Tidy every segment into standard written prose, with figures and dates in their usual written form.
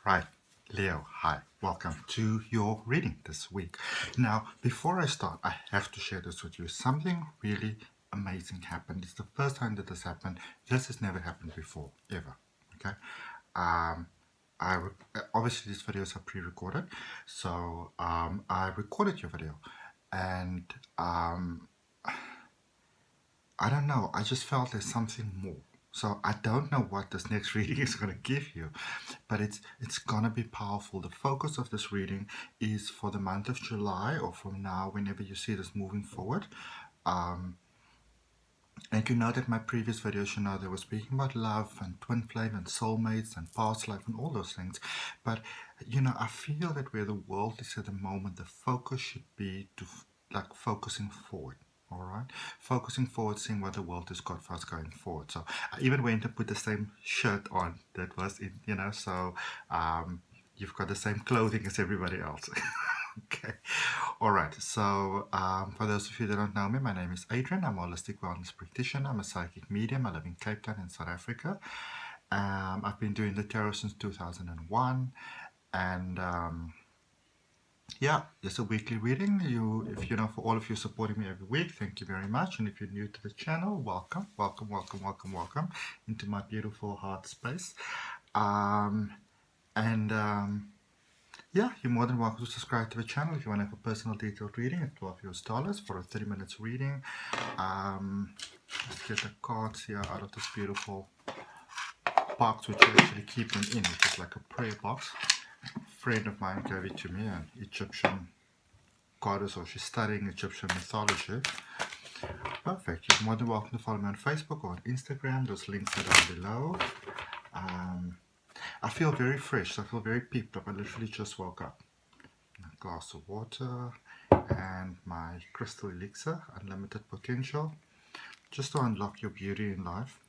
Right, Leo, hi, welcome to your reading this week. Now, before I start, I have to share this with you. Something really amazing happened. It's the first time that this happened. This has never happened before, ever. Okay. Obviously these videos are pre-recorded, so I recorded your video, and I don't know, I just felt there's something more. So I don't know what this next reading is going to give you, but it's going to be powerful. The focus of this reading is for the month of July, or from now, whenever you see this moving forward. And you know that my previous videos, you know, they were speaking about love and twin flame and soulmates and past life and all those things. But, you know, I feel that where the world is at the moment, the focus should be to like focusing forward. All right, focusing forward, seeing what the world has got for us going forward. So I even went and put the same shirt on that was in, you know, so you've got the same clothing as everybody else. Okay. All right. So for those of you that don't know me, my name is Adrian. I'm a holistic wellness practitioner. I'm a psychic medium. I live in Cape Town in South Africa. I've been doing the tarot since 2001. And yeah, it's a weekly reading. If you know, for all of you supporting me every week, thank you very much. And if you're new to the channel, welcome, welcome, welcome, welcome, welcome into my beautiful heart space. Yeah, you're more than welcome to subscribe to the channel if you want to have a personal detailed reading at $12 for a 30 minutes reading. Let's get the cards here out of this beautiful box, which I actually keep them in, which is like a prayer box. A friend of mine gave it to me, an Egyptian goddess, or she's studying Egyptian mythology. Perfect. You're more than welcome to follow me on Facebook or on Instagram. Those links are down below. I feel very fresh. I feel very peeped up. I literally just woke up. A glass of water and my crystal elixir, unlimited potential, just to unlock your beauty in life.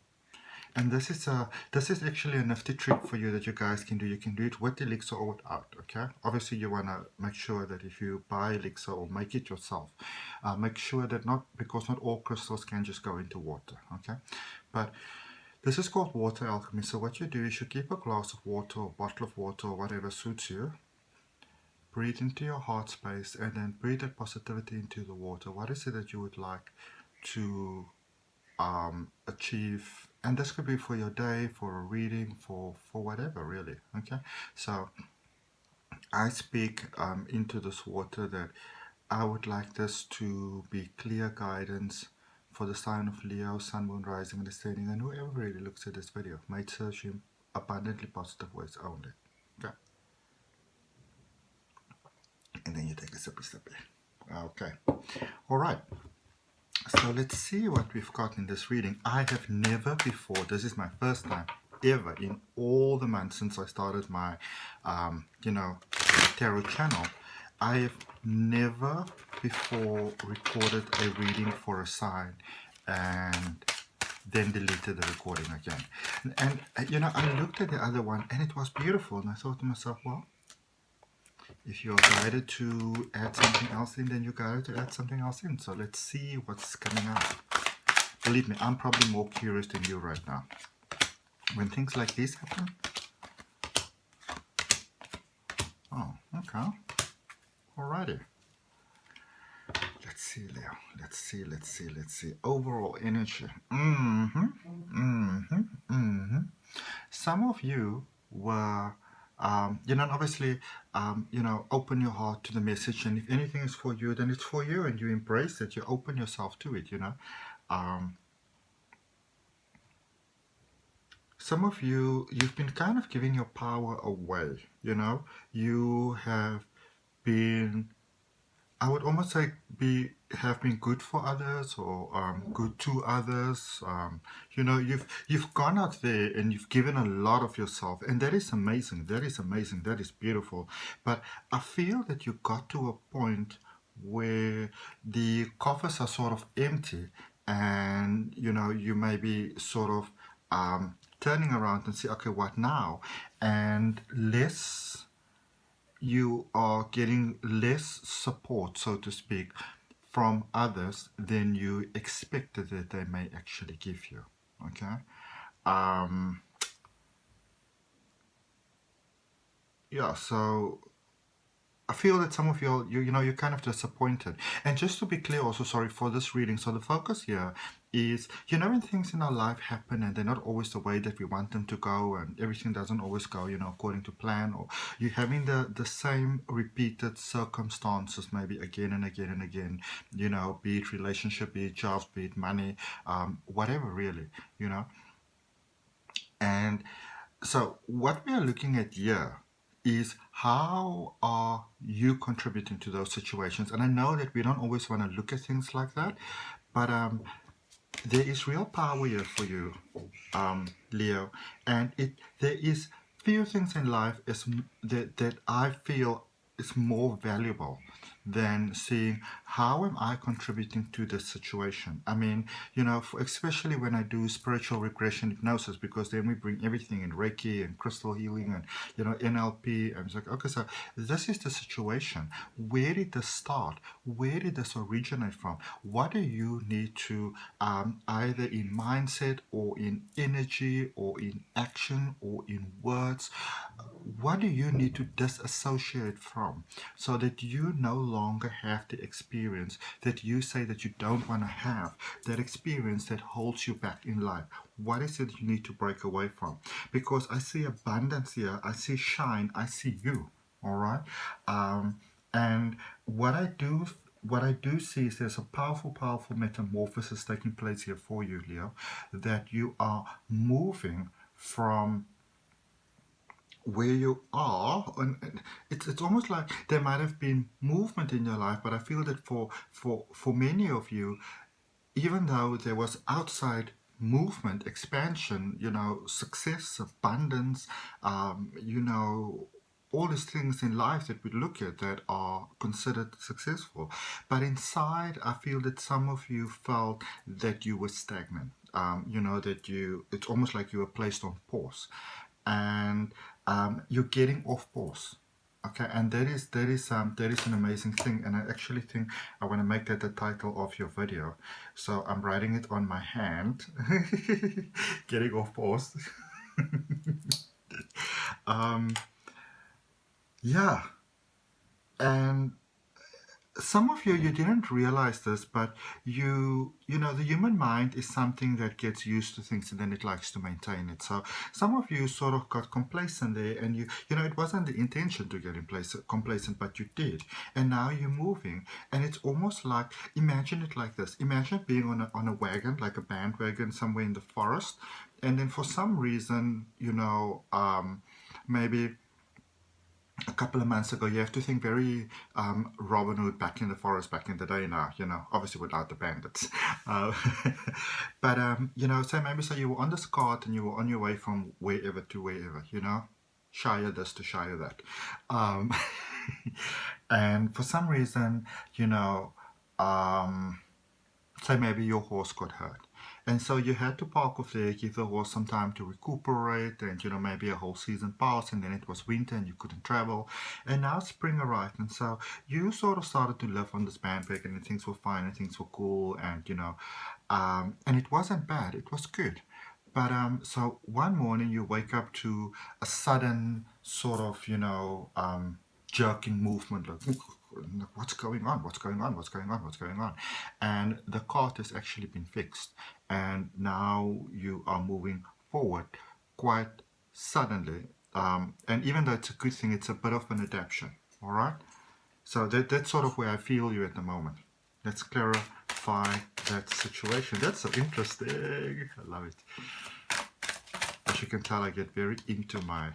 And this is actually a nifty trick for you that you guys can do. You can do it with elixir or without. Okay. Obviously, you want to make sure that if you buy elixir or make it yourself, make sure that because not all crystals can just go into water. Okay, but this is called water alchemy. So what you do is you keep a glass of water or bottle of water or whatever suits you. Breathe into your heart space and then breathe that positivity into the water. What is it that you would like to achieve? And this could be for your day, for a reading, for whatever, really. Okay, so I speak into this water that I would like this to be clear guidance for the sign of Leo, Sun, Moon, Rising, and Ascending, and whoever really looks at this video. May it serve you abundantly positive ways only. Okay. And then you take a sippy sippy. Okay. All right. So let's see what we've got in this reading. I have never before, this is my first time ever in all the months since I started my, tarot channel. I have never before recorded a reading for a sign and then deleted the recording again. And you know, I looked at the other one and it was beautiful, and I thought to myself, well, if you're guided to add something else in, then you're guided to add something else in. So let's see what's coming out. Believe me, I'm probably more curious than you right now. When things like this happen. Oh, okay. Alrighty. Let's see, Leo. Let's see. Overall energy. Some of you were, obviously, open your heart to the message. And if anything is for you, then it's for you, and you embrace it. You open yourself to it, Some of you've been kind of giving your power away, You have been, I would almost say, have been good for others, or good to others. You've gone out there and you've given a lot of yourself, and that is amazing. That is beautiful. But I feel that you got to a point where the coffers are sort of empty, and you may be sort of turning around and say, okay, what now? And you are getting less support, so to speak, from others than you expected that they may actually give you. Okay. yeah, so I feel that some of you're kind of disappointed. And just to be clear, also, sorry for this reading. So the focus here is, when things in our life happen and they're not always the way that we want them to go, and everything doesn't always go, according to plan, or you're having the same repeated circumstances, maybe again and again and again, be it relationship, be it jobs, be it money, whatever, really, you know. And so, what we are looking at here is how are you contributing to those situations? And I know that we don't always want to look at things like that, but there is real power here for you, Leo. And there is few things in life that I feel is more valuable than seeing how am I contributing to this situation. I mean, especially when I do spiritual regression hypnosis, because then we bring everything in Reiki and crystal healing and NLP, and it's like, okay, so this is the situation. Where did this start? Where did this originate from? What do you need to either in mindset or in energy or in action or in words, what do you need to disassociate from so that you no longer have the experience that you say that you don't want to have, that experience that holds you back in life? What is it you need to break away from? Because I see abundance here, I see shine, I see you. All right. And what I do see is there's a powerful, powerful metamorphosis taking place here for you, Leo, that you are moving from where you are, and it's almost like there might have been movement in your life, but I feel that for many of you, even though there was outside movement, expansion, success, abundance, all these things in life that we look at that are considered successful. But inside, I feel that some of you felt that you were stagnant. It's almost like you were placed on pause. And you're getting off pause. Okay, and that is an amazing thing, and I actually think I want to make that the title of your video. So I'm writing it on my hand, getting off pause. Yeah, and some of you didn't realize this, but the human mind is something that gets used to things and then it likes to maintain it. So some of you sort of got complacent there, and it wasn't the intention to get in place complacent, but you did, and now you're moving, and it's almost like, imagine it like this: imagine being on a wagon, like a bandwagon, somewhere in the forest, and then for some reason, maybe a couple of months ago, you have to think very Robin Hood, back in the forest, back in the day now, obviously without the bandits. Uh, but, so you were on this cart and you were on your way from wherever to wherever, shire this to shire that. Um, and for some reason, say maybe your horse got hurt. And so you had to park off there, give the horse some time to recuperate, and maybe a whole season passed, and then it was winter and you couldn't travel. And now spring arrived, and so you sort of started to live on this bandwagon, and things were fine and things were cool, and and it wasn't bad, it was good. But so one morning you wake up to a sudden sort of, jerking movement, like, what's going on? What's going on? What's going on? What's going on? And the cart has actually been fixed, and now you are moving forward quite suddenly. And even though it's a good thing, it's a bit of an adaptation. All right. So that's sort of where I feel you at the moment. Let's clarify that situation. That's so interesting. I love it. As you can tell, I get very into my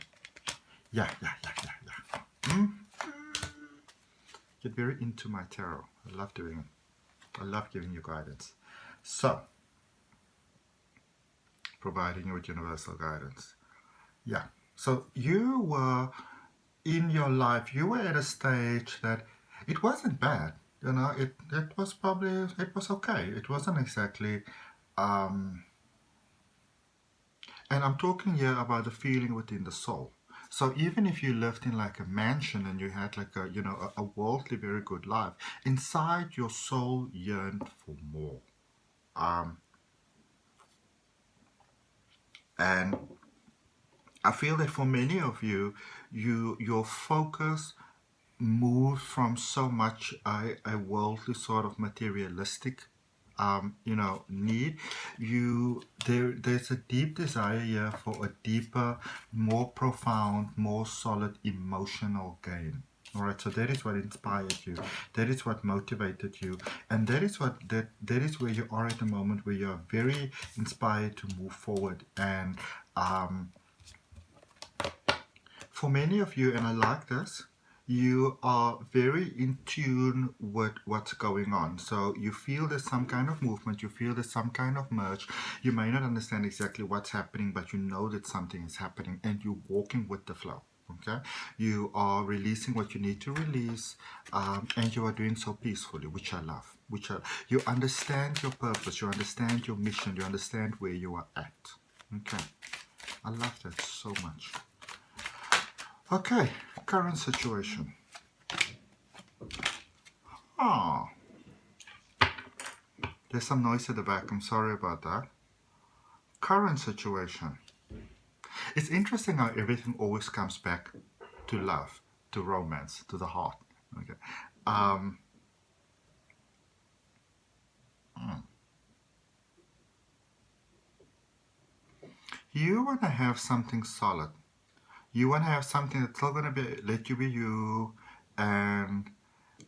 yeah. Get very into my tarot. I love doing it. I love giving you guidance. So, providing you with universal guidance. Yeah. So you were in your life, you were at a stage that it wasn't bad. It was okay. It wasn't exactly and I'm talking here about the feeling within the soul. So even if you lived in like a mansion and you had like a worldly very good life, inside your soul yearned for more. Um, and I feel that for many of you, your focus moves from so much a worldly sort of materialistic need. There's a deep desire here for a deeper, more profound, more solid emotional gain. All right, so that is what inspired you, that is what motivated you, and that is where you are at the moment, where you are very inspired to move forward. And for many of you, and I like this, you are very in tune with what's going on. So you feel there's some kind of movement, you feel there's some kind of merge. You may not understand exactly what's happening, but you know that something is happening and you're walking with the flow. Okay, you are releasing what you need to release, and you are doing so peacefully, which I love. You understand your purpose, you understand your mission, you understand where you are at. Okay, I love that so much. Okay, current situation. Ah, there's some noise at the back. I'm sorry about that. Current situation. It's interesting how everything always comes back to love, to romance, to the heart. Okay. You want to have something solid. You want to have something that's still going to let you be you. And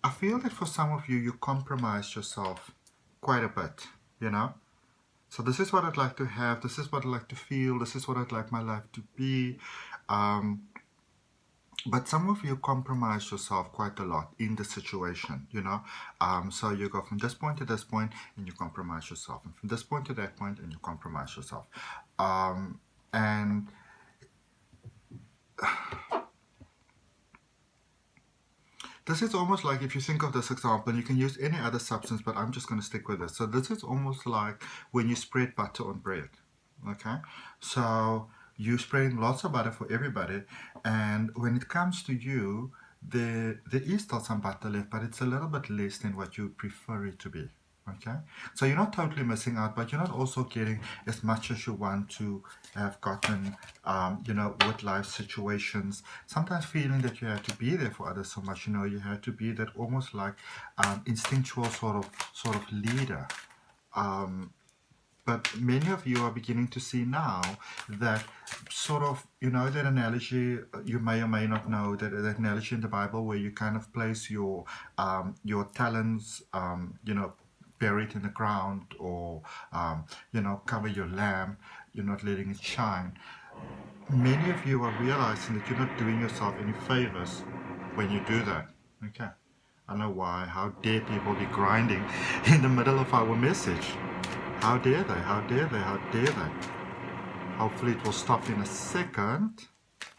I feel that for some of you, you compromise yourself quite a bit, you know? So this is what I'd like to have. This is what I'd like to feel. This is what I'd like my life to be. But some of you compromise yourself quite a lot in the situation, you know. So you go from this point to this point and you compromise yourself. And from this point to that point and you compromise yourself. And this is almost like, if you think of this example, you can use any other substance, but I'm just going to stick with this. So this is almost like when you spread butter on bread, okay? So you're spreading lots of butter for everybody, and when it comes to you, there is still some butter left, but it's a little bit less than what you prefer it to be. Okay, so you're not totally missing out, but you're not also getting as much as you want to have gotten, with life situations. Sometimes feeling that you have to be there for others so much, you have to be that almost like instinctual sort of leader. But many of you are beginning to see now that sort of, that analogy, you may or may not know, that analogy in the Bible where you kind of place your talents, buried in the ground, or cover your lamp, you're not letting it shine. Many of you are realizing that you're not doing yourself any favors when you do that. Okay, I don't know why. How dare people be grinding in the middle of our message? How dare they? How dare they? How dare they? Hopefully it will stop in a second.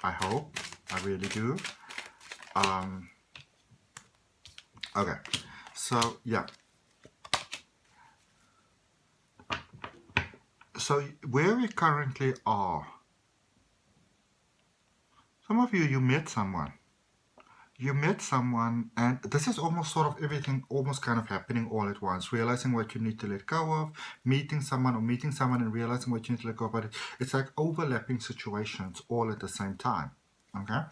I hope. I really do. Okay, so yeah. So where we currently are, some of you met someone. You met someone, and this is almost sort of everything almost kind of happening all at once. Realizing what you need to let go of, meeting someone and realizing what you need to let go of. But it's like overlapping situations all at the same time. Okay?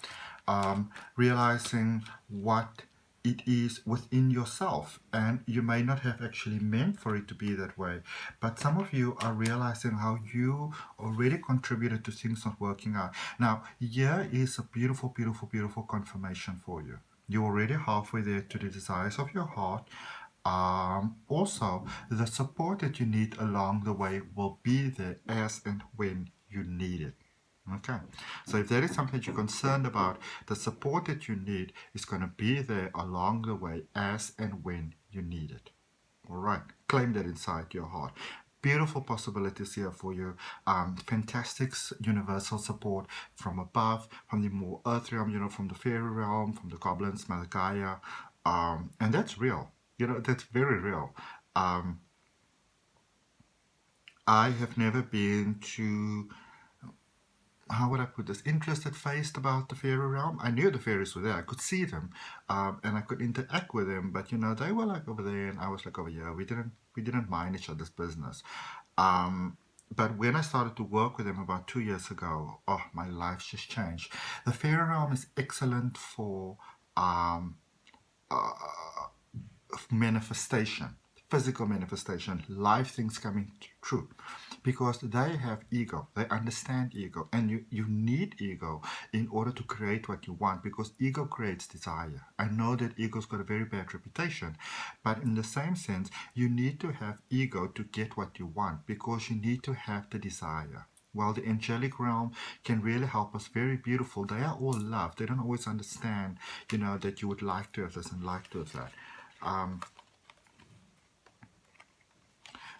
Realizing what it is within yourself, and you may not have actually meant for it to be that way, but some of you are realizing how you already contributed to things not working out. Now here is a beautiful confirmation for you. You're already halfway there to the desires of your heart. Also, the support that you need along the way will be there as and when you need it. Okay, so if there is something that you're concerned about, the support that you need is going to be there along the way as and when you need it. All right, claim that inside your heart. Beautiful possibilities here for you. Fantastic universal support from above, from the more earth realm, from the fairy realm, from the goblins, Mother Gaia, and that's real. That's very real. I have never been to, how would I put this, interested faced about the fairy realm. I knew the fairies were there. I could see them, and I could interact with them. But they were like over there, and I was like over here. We didn't mind each other's business. But when I started to work with them about 2 years ago, oh, my life just changed. The fairy realm is excellent for um, manifestation, physical manifestation, live things coming true, because they have ego, they understand ego, and you need ego in order to create what you want, because ego creates desire. I know that ego's got a very bad reputation, but in the same sense, you need to have ego to get what you want, because you need to have the desire. While the angelic realm can really help us, very beautiful, they are all love. They don't always understand, that you would like to have this and like to have that.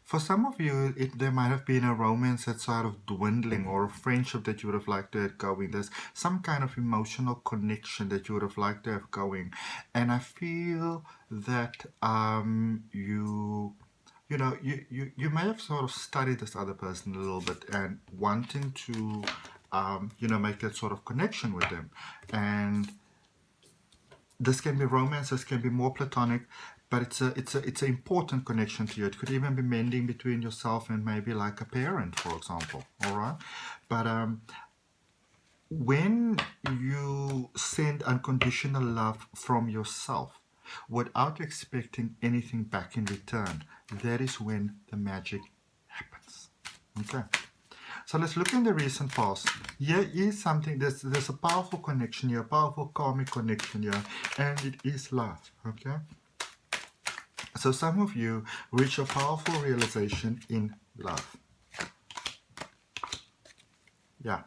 For some of you, there might have been a romance that's sort of dwindling, or a friendship that you would have liked to have going. There's some kind of emotional connection that you would have liked to have going. And I feel that you may have sort of studied this other person a little bit and wanting to, make that sort of connection with them. And this can be romance, this can be more platonic, but it's an important connection to you. It could even be mending between yourself and maybe like a parent, for example. All right, but when you send unconditional love from yourself without expecting anything back in return, that is when the magic happens. Okay. So let's look in the recent past. Here is something, there's a powerful connection here, a powerful karmic connection here, and it is love, okay? So some of you reach a powerful realization in love. Yeah.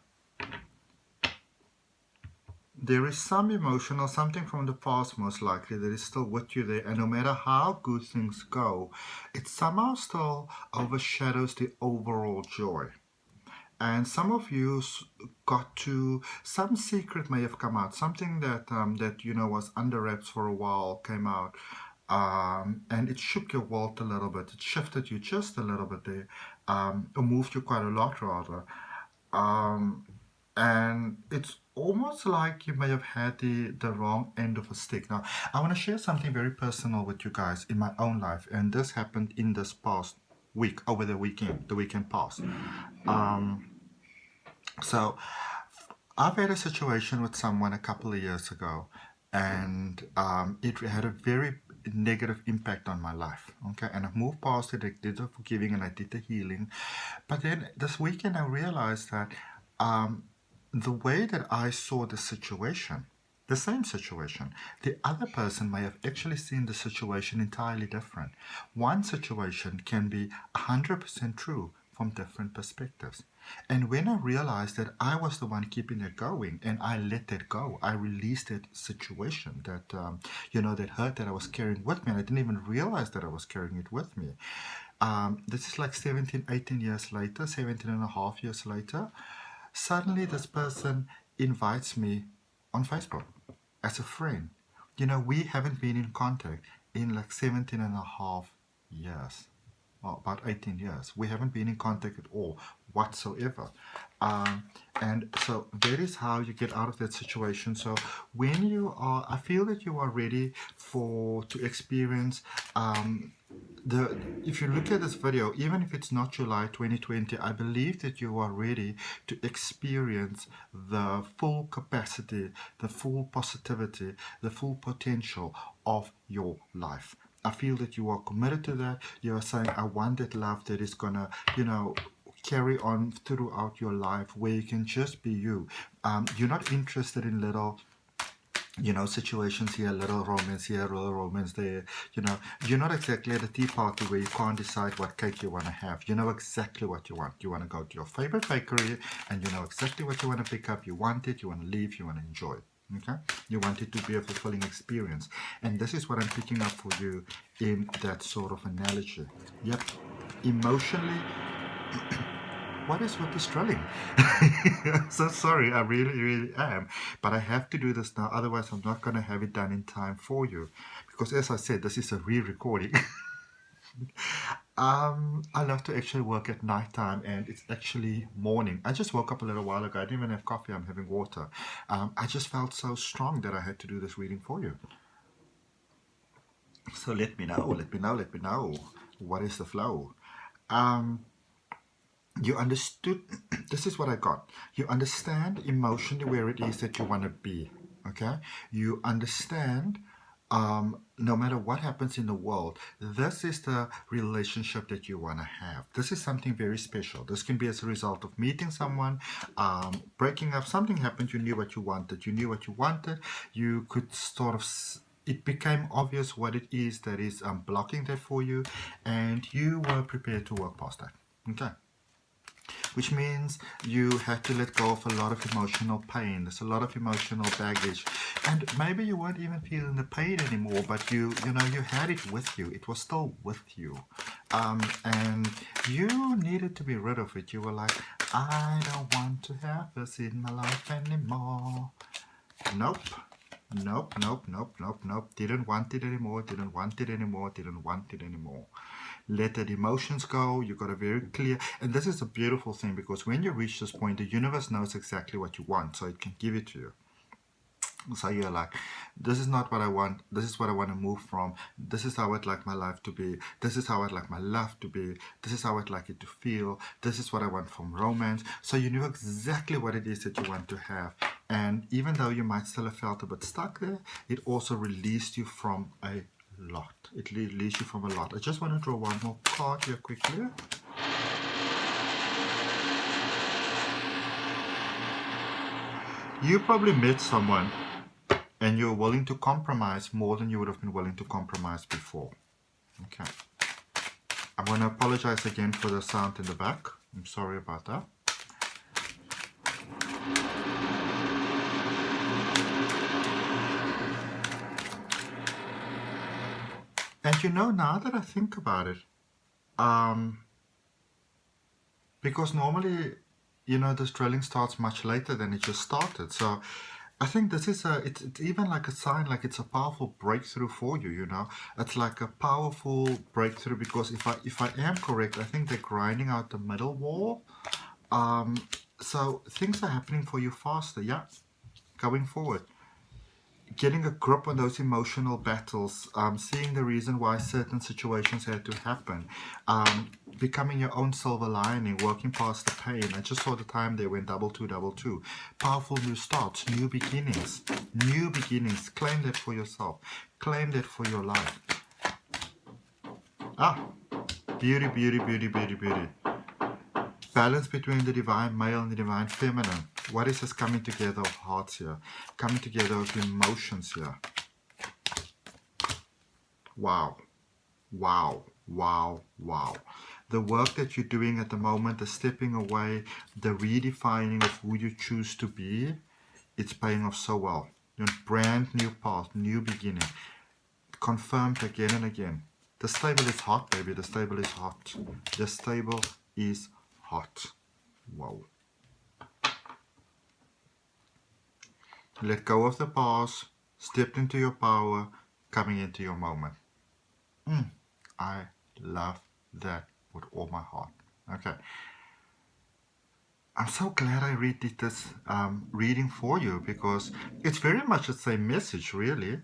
There is some emotional, something from the past most likely, that is still with you there, and no matter how good things go, it somehow still overshadows the overall joy. And some of you got to, some secret may have come out, something that was under wraps for a while came out, and it shook your world a little bit. It shifted you just a little bit there, or moved you quite a lot rather. And it's almost like you may have had the wrong end of a stick. Now, I want to share something very personal with you guys in my own life, and this happened in this past week, over the weekend past. So I've had a situation with someone a couple of years ago, and it had a very negative impact on my life. Okay, and I've moved past it. I did the forgiving and I did the healing, but then this weekend I realized that the way that I saw the situation, the same situation, the other person may have actually seen the situation entirely different. One situation can be 100% true from different perspectives. And when I realized that I was the one keeping it going, and I let that go, I released that situation, that that hurt that I was carrying with me, and I didn't even realize that I was carrying it with me. This is like 17, 18 years later, 17 and a half years later. Suddenly this person invites me on Facebook as a friend. We haven't been in contact in like 17 and a half years. Well, about 18 years. We haven't been in contact at all whatsoever. And so that is how you get out of that situation. So when you are, I feel that you are ready to experience if you look at this video, even if it's not July 2020, I believe that you are ready to experience the full capacity, the full positivity, the full potential of your life. I feel that you are committed to that. You are saying, I want that love that is gonna, carry on throughout your life, where you can just be you. You're not interested in little situations here, little romance here, little romance there. You're not exactly at a tea party where you can't decide what cake you want to have. You know exactly what you want. You want to go to your favorite bakery, and you know exactly what you want to pick up. You want it, you want to leave, you want to enjoy it. Okay? You want it to be a fulfilling experience. And this is what I'm picking up for you in that sort of analogy. Yep. Emotionally, what is with this drilling? So sorry, I really, really am. But I have to do this now, otherwise I'm not going to have it done in time for you. Because as I said, this is a re-recording. I love to actually work at nighttime, and it's actually morning. I just woke up a little while ago. I didn't even have coffee. I'm having water. I just felt so strong that I had to do this reading for you. So let me know. What is the flow? You understood, this is what I got. You understand emotionally where it is that you want to be. Okay? You understand no matter what happens in the world, this is the relationship that you want to have. This is something very special. This can be as a result of meeting someone, breaking up, something happened, you knew what you wanted. You knew what you wanted. You could sort of it became obvious what it is that is blocking that for you, and you were prepared to work past that. Okay, which means you had to let go of a lot of emotional pain. There's a lot of emotional baggage, and maybe you weren't even feeling the pain anymore, but you know you had it with you. It was still with you, and you needed to be rid of it. You were like, I don't want to have this in my life anymore. Nope. Nope, nope, nope, nope, nope. Didn't want it anymore, didn't want it anymore, didn't want it anymore. Let the emotions go. You got a very clear, and this is a beautiful thing, because when you reach this point, the universe knows exactly what you want, so it can give it to you. So you're like, this is not what I want. This is what I want to move from. This is how I'd like my life to be. This is how I'd like my love to be. This is how I'd like it to feel. This is what I want from romance. So you knew exactly what it is that you want to have. And even though you might still have felt a bit stuck there, it also released you from a lot. It released you from a lot. I just want to draw one more card here quickly. You probably met someone and you're willing to compromise more than you would have been willing to compromise before. Okay. I'm going to apologize again for the sound in the back. I'm sorry about that. And you know, now that I think about it, because normally, you know, this drilling starts much later than it just started. So I think this is it's even like a sign, like it's a powerful breakthrough for you, you know. It's like a powerful breakthrough, because if I am correct, I think they're grinding out the middle wall. So things are happening for you faster, yeah, going forward. Getting a grip on those emotional battles, seeing the reason why certain situations had to happen, becoming your own silver lining, working past the pain. I just saw the time there went double two. Powerful new starts, new beginnings, new beginnings. Claim that for yourself. Claim that for your life. Beauty, beauty, beauty, beauty, beauty. Balance between the divine male and the divine feminine. What is this coming together of hearts here? Coming together of emotions here. Wow. Wow. Wow. Wow. The work that you're doing at the moment, the stepping away, the redefining of who you choose to be, it's paying off so well. Your brand new path, new beginning. Confirmed again and again. The stable is hot, baby. The stable is hot. The stable is hot. Whoa. Let go of the past, stepped into your power, coming into your moment. I love that with all my heart. Okay. I'm so glad I did this reading for you, because it's very much the same message, really.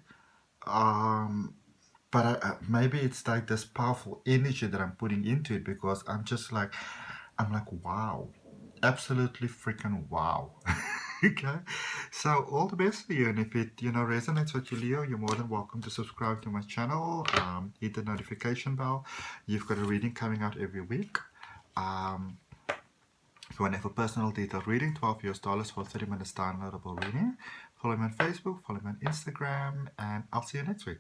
But maybe it's like this powerful energy that I'm putting into it, because I'm like, wow. Absolutely freaking wow. Okay, so all the best for you, and if it resonates with you, Leo, you're more than welcome to subscribe to my channel, hit the notification bell. You've got a reading coming out every week. If you want to have a personal detailed reading, $12 for 30 minutes downloadable reading. Follow me on Facebook, follow me on Instagram, and I'll see you next week.